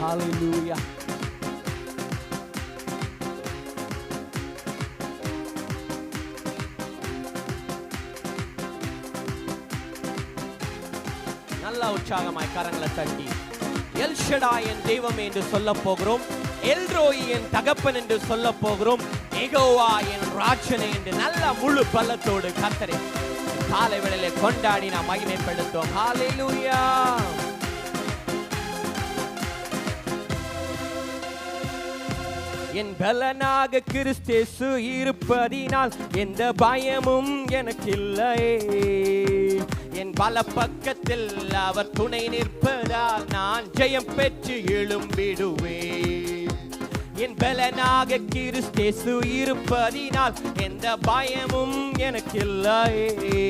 ஹalleluya. நல்ல உற்சாகமாய் கரங்களை தட்டி எல் ஷடாய் என் தெய்வம் என்று சொல்ல போகிறோம். எல்ரோய் என் தகப்பன் என்று சொல்ல போகிறோம். யெகோவா என் ராஜ்யனே என்று நல்ல முழு பலத்தோடு கர்த்தரை காலை வேளையிலே கொண்டாடி நாம் மகிமைப்படுத்துவோம். ஹalleluya. என் பலனாக கிறிஸ்து இருப்பதினால் எந்த பயமும் எனக்கு இல்லையே. என் பல பக்கத்தில் அவர் துணை நிற்பதால் நான் ஜெயம் பெற்று எழும்பிடுவேன். என் பலனாக கிறிஸ்து இருப்பதினால் எந்த பயமும் எனக்கு இல்லையே.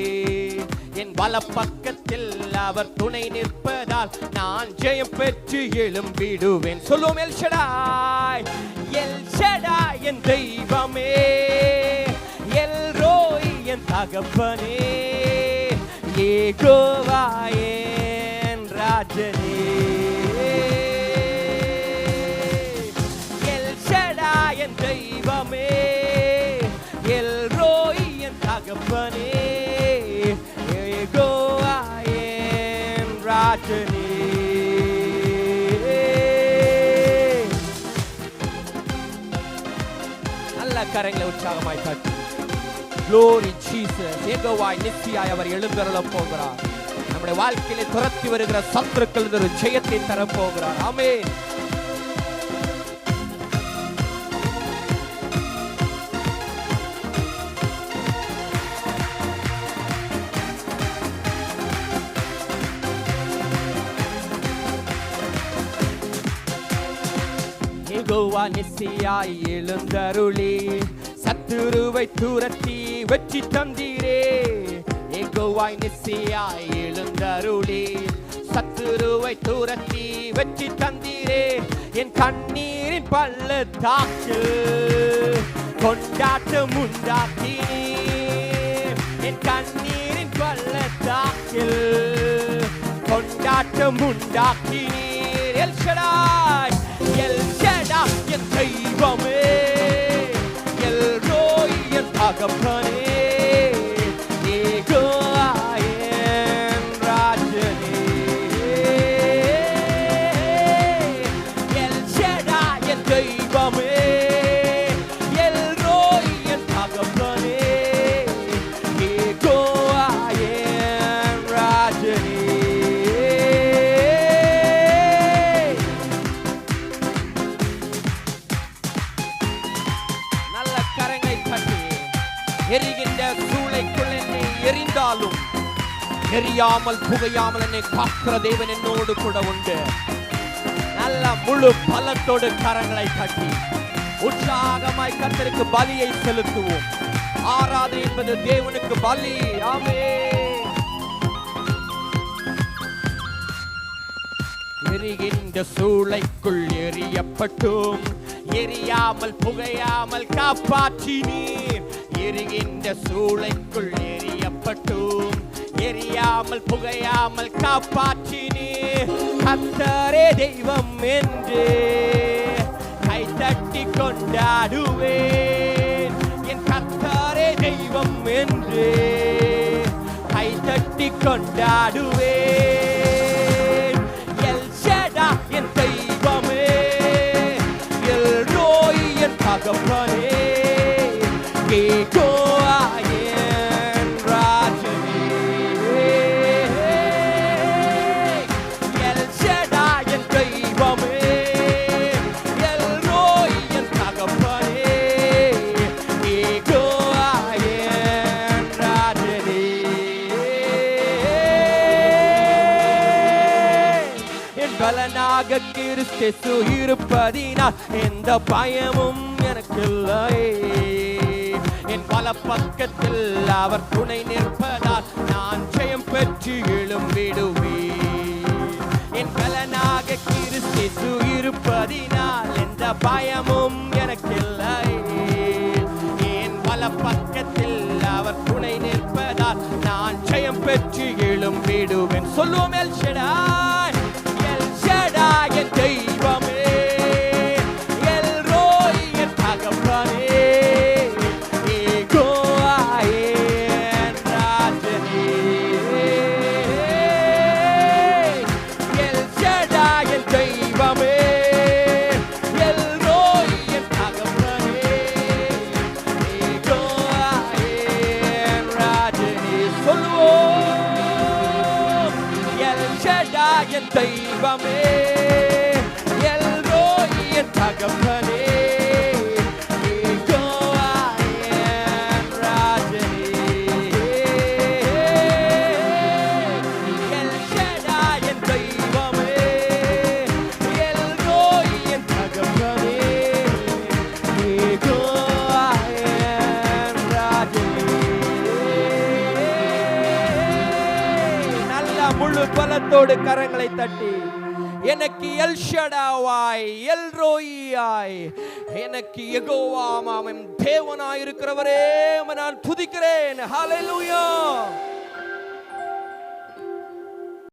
என் பல பக்கத்தில் அவர் துணை நிற்பதால் நான் ஜெயம் பெற்று எழும்பிடுவேன். சொல்லுவோம் எல் ஷடாய், எல் ஷடாய் என் தெய்வமே, எல்ரோய் என் தகப்பனே, யெகோவா என் ராஜனே. எல் ஷடாய் என் தெய்வமே, எல்ரோய் என் தகப்பனே, யெகோவா என் ராஜனே. நல்ல கரங்களை உற்சாகமாய் தட்டி Glory Jesus. யெகோவாய் நித்தியாய் அவர் எழுந்தருளப் போகிறார். நம்முடைய வாழ்க்கையிலே துரத்தி வருகிற சத்துருக்கள் ஒரு ஜெயத்தை தரப் போகிறார். ஆமென். யெகோவா நித்தியாய் எழுந்தருளி சத்துருவை துரத்தி வெற்றி தந்தீரே. யெகோவாய் நித்தியாய் எழுந்தருளி சத்துருவை துரத்தி வெற்றி தந்தீரே. என் கண்ணீரின் பள்ளத்தாக்கில் கொண்டாட்டம் உண்டாக்கினீர். என் கண்ணீரின் பள்ளத்தாக்கில் கொண்டாட்டம் உண்டாக்கினீர். எல் ஷடாய், எல் ஷடாய் என் தெய்வமே, எல்ரோய் என் தகப்பனே, யெகோவா என் ராஜனே. எல் ஷடாய் என் தெய்வமே, எல்ரோய் என் தகப்பனே, யெகோவா என் ராஜனே. எரிகின்ற சூளைக்குள் என்னை எரிந்தாலும் எரியாமல் புகையாமல் என்னை காக்கிற தேவன் என்னோடு கூட உண்டு. நல்ல முழு பலத்தோடு கரங்களை கட்டி உற்சாகமாய் கர்த்தருக்கு பலியை செலுத்துவோம். ஆராதனை என்பது தேவனுக்கு பலி. ஆமென். எரிகின்ற சூளைக்குள் எரியப்பட்டும் எரியாமல் புகையாமல் காப்பாற்றினீர். எரிகின்ற சூளைக்குள் எரியப்பட்டும் எரியாமல் புகையாமல் காப்பாற்றினீர். கர்த்தரே தெய்வம் என்று கைதட்டி கொண்டாடுவேன். என் கர்த்தரே தெய்வம் என்று கைதட்டி கொண்டாடுவேன். எல் ஷடாய் என் தெய்வமே, எல்ரோய் என் தகப்பனே, யெகோவா என் ராஜனே. எல் ஷடாய் என் தெய்வமே, எல்ரோய் என் தகப்பனே, யெகோவா என் ராஜனே. என் பலனாக கிறிஸ்து இருப்பதினால் எந்த பயமும் எனக்கு இல்லையே. என் பல பக்கத்தில் அவர் துணை நிற்பதால் நான் ஜெயம் பெற்று எழும்பிடுவேன். என் பலனாக கிறிஸ்து இருப்பதினால் எந்த பயமும் எனக்கு இல்லையே. என் பல பக்கத்தில் அவர் துணை நிற்பதால் நான் ஜெயம் பெற்று எழும்பிடுவேன். சொல்லுவோம் எல் ஷடாய், எல் ஷடாய் என் தெய்வம் என் தெய்வமே, எல்ரோயி என் தகப்பனே, யெகோவா என் ராஜனே. எல் ஷடாய் என் தெய்வமே, எல்ரோயி என் தகப்பனே, யெகோவா என் ராஜனே. நல்ல முழு பலத்தோடு கரங்களை தட்டி, எனக்கு எல் ஷடாவாய், எல்ரோயியாய், எனக்கு யெகோவா தேவனாய் இருக்கிறவரே நான் துதிக்கிறேன். ஹல்லேலூயா.